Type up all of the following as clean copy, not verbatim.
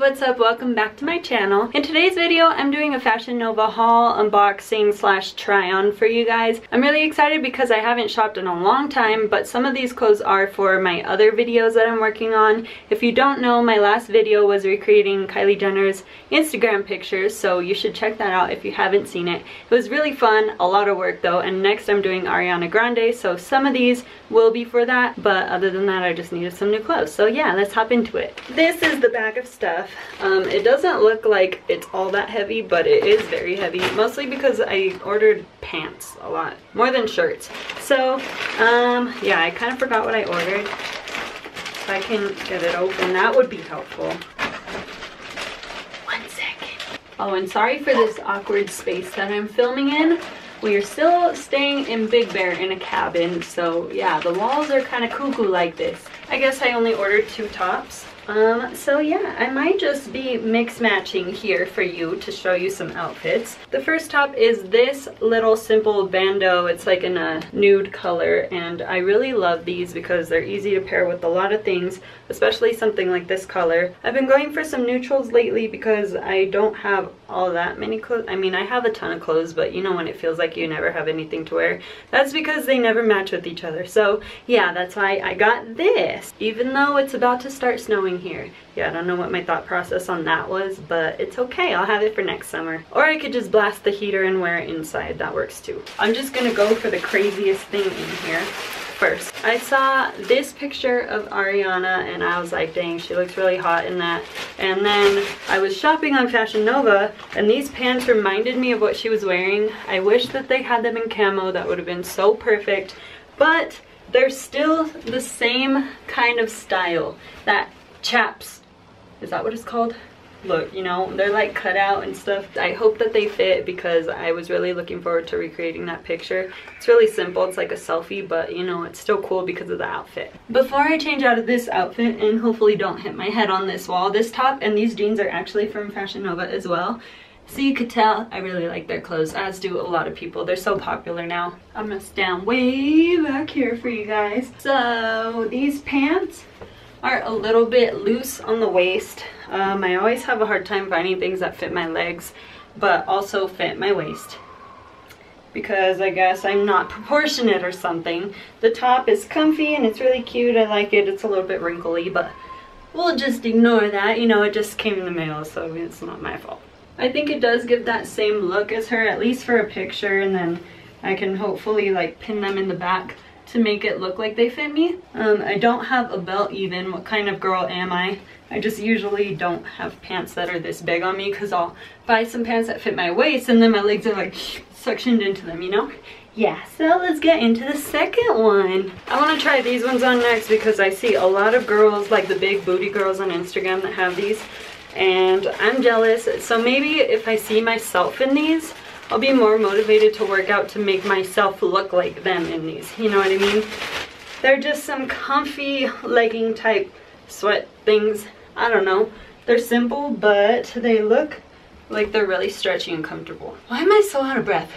what's up? Welcome back to my channel. In today's video, I'm doing a Fashion Nova haul, unboxing / try on for you guys. I'm really excited because I haven't shopped in a long time, but some of these clothes are for my other videos that I'm working on. If you don't know, my last video was recreating Kylie Jenner's Instagram pictures, so you should check that out if you haven't seen it. It was really fun, a lot of work though, and next I'm doing Ariana Grande, so some of these will be for that, but other than that, I just needed some new clothes. So yeah, let's hop into it. This is the bag of stuff. It doesn't look like it's all that heavy, but it is very heavy, mostly because I ordered pants a lot, more than shirts. So yeah, I kind of forgot what I ordered. If I can get it open, that would be helpful. 1 second. Oh, and sorry for this awkward space that I'm filming in. We are still staying in Big Bear in a cabin, so yeah, the walls are kind of cuckoo like this. I guess I only ordered 2 tops. So yeah, I might just be mix matching here for you to show you some outfits. The first top is this little simple bandeau. It's like in a nude color, and I really love these because they're easy to pair with a lot of things, especially something like this color. I've been going for some neutrals lately because I don't have all that many clothes. I mean, I have a ton of clothes, but you know when it feels like you never have anything to wear? That's because they never match with each other. So yeah, that's why I got this, even though it's about to start snowing here. Yeah, I don't know what my thought process on that was, but it's okay. I'll have it for next summer. Or I could just blast the heater and wear it inside. That works too. I'm just gonna go for the craziest thing in here first. I saw this picture of Ariana and I was like, dang, she looks really hot in that. And then I was shopping on Fashion Nova and these pants reminded me of what she was wearing. I wish that they had them in camo. That would have been so perfect. But they're still the same kind of style. That chaps, is that what it's called? Look, you know, they're like cut out and stuff. I hope that they fit because I was really looking forward to recreating that picture. It's really simple, it's like a selfie, but you know, it's still cool because of the outfit. Before I change out of this outfit and hopefully don't hit my head on this wall, this top and these jeans are actually from Fashion Nova as well. So you could tell I really like their clothes, as do a lot of people. They're so popular now. I'm gonna stand way back here for you guys. So these pants are a little bit loose on the waist. I always have a hard time finding things that fit my legs, but also fit my waist, because I guess I'm not proportionate or something. The top is comfy and it's really cute. I like it. It's a little bit wrinkly, but we'll just ignore that. You know, it just came in the mail, so it's not my fault. I think it does give that same look as her, at least for a picture, and then I can hopefully like pin them in the back to make it look like they fit me. I don't have a belt even. What kind of girl am I? I just usually don't have pants that are this big on me because I'll buy some pants that fit my waist and then my legs are like suctioned into them, you know? Yeah, so let's get into the second one. I want to try these ones on next because I see a lot of girls, like the big booty girls on Instagram, that have these, and I'm jealous. So maybe if I see myself in these, I'll be more motivated to work out to make myself look like them in these. You know what I mean? They're just some comfy legging type sweat things. I don't know. They're simple, but they look like they're really stretchy and comfortable. Why am I so out of breath?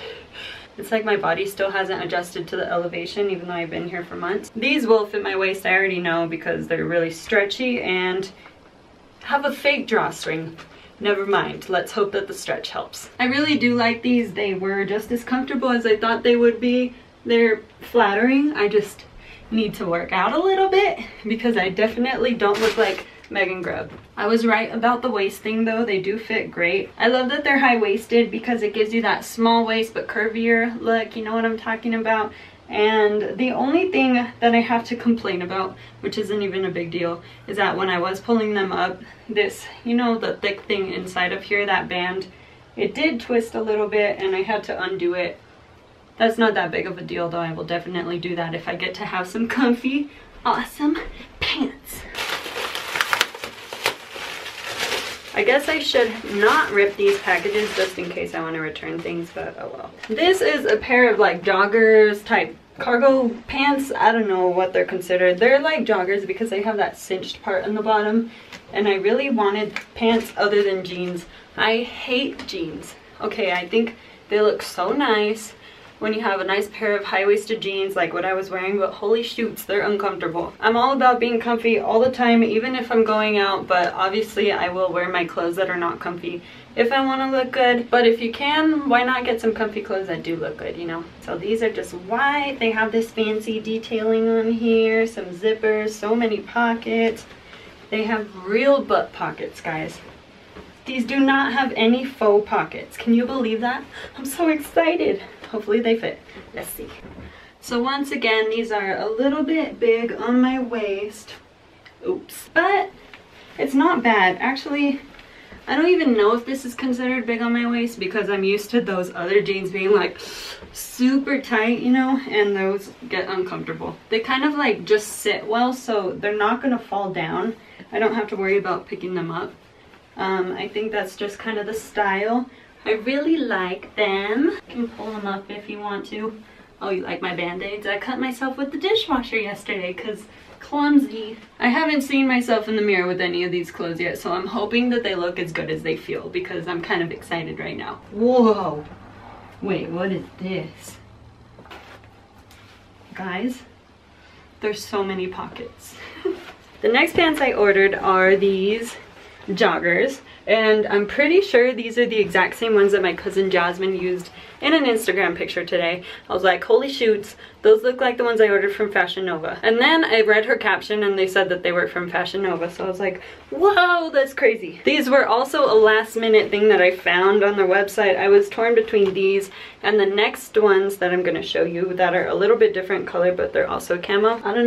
It's like my body still hasn't adjusted to the elevation even though I've been here for months. These will fit my waist, I already know, because they're really stretchy and have a fake drawstring. Never mind, let's hope that the stretch helps. I really do like these. They were just as comfortable as I thought they would be. They're flattering. I just need to work out a little bit because I definitely don't look like Megan Grubb. I was right about the waist thing though. They do fit great. I love that they're high-waisted because it gives you that small waist but curvier look. You know what I'm talking about? And the only thing that I have to complain about, which isn't even a big deal, is that when I was pulling them up, this, you know, the thick thing inside of here, that band, it did twist a little bit and I had to undo it. That's not that big of a deal though. I will definitely do that if I get to have some comfy, awesome pants. I guess I should not rip these packages just in case I want to return things, but oh well. This is a pair of like joggers type cargo pants. I don't know what they're considered. They're like joggers because they have that cinched part on the bottom, and I really wanted pants other than jeans. I hate jeans. Okay, I think they look so nice, when you have a nice pair of high-waisted jeans like what I was wearing, but holy shoots, they're uncomfortable. I'm all about being comfy all the time, even if I'm going out, but obviously I will wear my clothes that are not comfy if I want to look good. But if you can, why not get some comfy clothes that do look good, you know? So these are just white. They have this fancy detailing on here, some zippers, so many pockets. They have real butt pockets, guys. These do not have any faux pockets. Can you believe that? I'm so excited. Hopefully they fit. Let's see. So once again, these are a little bit big on my waist. Oops. But it's not bad. Actually, I don't even know if this is considered big on my waist because I'm used to those other jeans being like super tight, you know, and those get uncomfortable. They kind of like just sit well, so they're not gonna fall down. I don't have to worry about picking them up. I think that's just kind of the style. I really like them. You can pull them up if you want to. Oh, you like my band-aids? I cut myself with the dishwasher yesterday because clumsy. I haven't seen myself in the mirror with any of these clothes yet, so I'm hoping that they look as good as they feel because I'm kind of excited right now. Whoa! Wait, what is this? Guys, there's so many pockets. The next pants I ordered are these joggers, and I'm pretty sure these are the exact same ones that my cousin Jasmine used in an Instagram picture today. I was like, holy shoots, those look like the ones I ordered from Fashion Nova. And then I read her caption and they said that they were from Fashion Nova, so I was like, whoa, that's crazy. These were also a last minute thing that I found on their website. I was torn between these and the next ones that I'm gonna show you that are a little bit different color, but they're also camo. I don't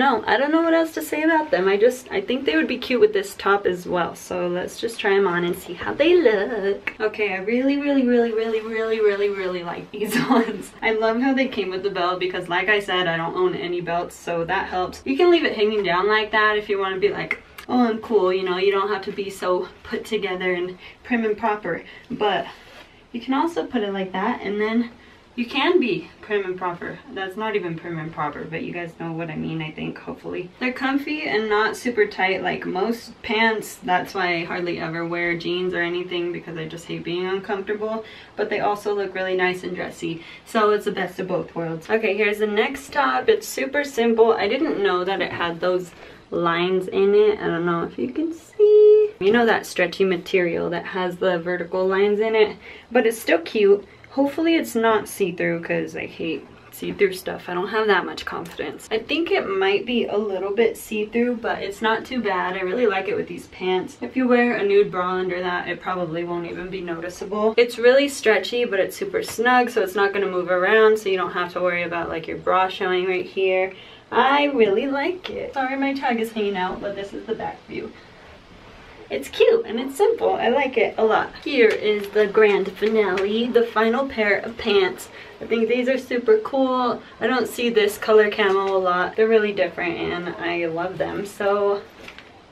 know what else to say about them. I think they would be cute with this top as well, so let's just try them on and see how they look. Okay, I really like these ones. I love how they came with the belt because like I said, I don't own any belts, so that helps. You can leave it hanging down like that if you want to be like, oh, I'm cool, you know, you don't have to be so put together and prim and proper, but you can also put it like that and then you can be prim and proper. That's not even prim and proper, but you guys know what I mean, I think, hopefully. They're comfy and not super tight like most pants. That's why I hardly ever wear jeans or anything because I just hate being uncomfortable. But they also look really nice and dressy. So it's the best of both worlds. Okay, here's the next top. It's super simple. I didn't know that it had those lines in it. I don't know if you can see. You know that stretchy material that has the vertical lines in it? But it's still cute. Hopefully it's not see-through because I hate see-through stuff. I don't have that much confidence. I think it might be a little bit see-through, but it's not too bad. I really like it with these pants. If you wear a nude bra under that, it probably won't even be noticeable. It's really stretchy, but it's super snug, so it's not going to move around, so you don't have to worry about like your bra showing right here. I really like it. Sorry my tag is hanging out, but this is the back view. It's cute and it's simple. I like it a lot. Here is the grand finale, the final pair of pants. I think these are super cool. I don't see this color camo a lot. They're really different and I love them. So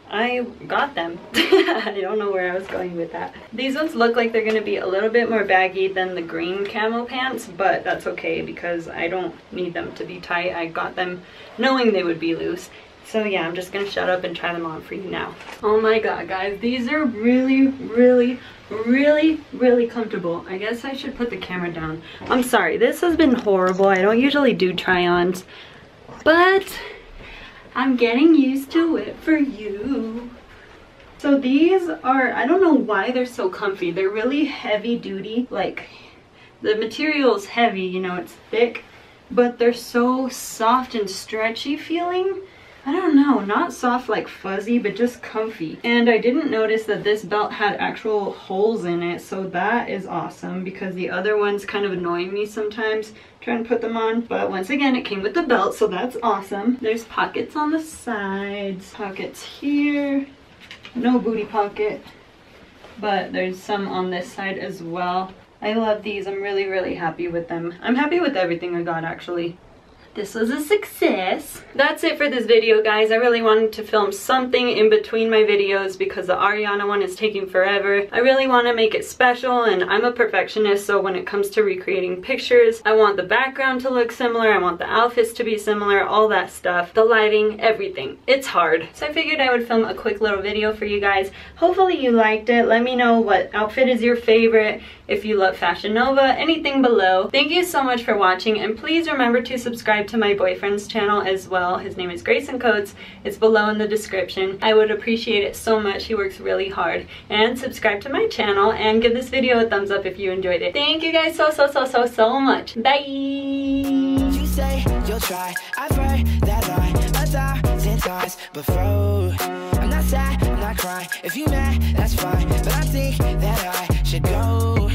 I got them. I don't know where I was going with that. These ones look like they're going to be a little bit more baggy than the green camo pants, but that's okay because I don't need them to be tight. I got them knowing they would be loose. So yeah, I'm just gonna shut up and try them on for you now. Oh my god, guys, these are really comfortable. I guess I should put the camera down. I'm sorry, this has been horrible. I don't usually do try-ons, but I'm getting used to it for you. So these are, I don't know why they're so comfy. They're really heavy duty. Like, the material is heavy, you know, it's thick, but they're so soft and stretchy feeling. I don't know, not soft like fuzzy, but just comfy. And I didn't notice that this belt had actual holes in it, so that is awesome because the other ones kind of annoy me sometimes trying to put them on. But once again, it came with the belt, so that's awesome. There's pockets on the sides, pockets here, no booty pocket, but there's some on this side as well. I love these. I'm really happy with them. I'm happy with everything I got, actually. This was a success. That's it for this video, guys. I really wanted to film something in between my videos because the Ariana one is taking forever. I really want to make it special, and I'm a perfectionist, so when it comes to recreating pictures, I want the background to look similar, I want the outfits to be similar, all that stuff, the lighting, everything. It's hard. So I figured I would film a quick little video for you guys. Hopefully you liked it. Let me know what outfit is your favorite. if you love Fashion Nova, anything below. Thank you so much for watching, and please remember to subscribe to my boyfriend's channel as well. His name is Grayson Coats. It's below in the description. I would appreciate it so much. He works really hard. And subscribe to my channel and give this video a thumbs up if you enjoyed it. Thank you guys so much. Bye! You say you'll try, I've heard that line 1,000 times before. I'm not sad, I'm not crying. If you mad, that's fine, but I think that I should go.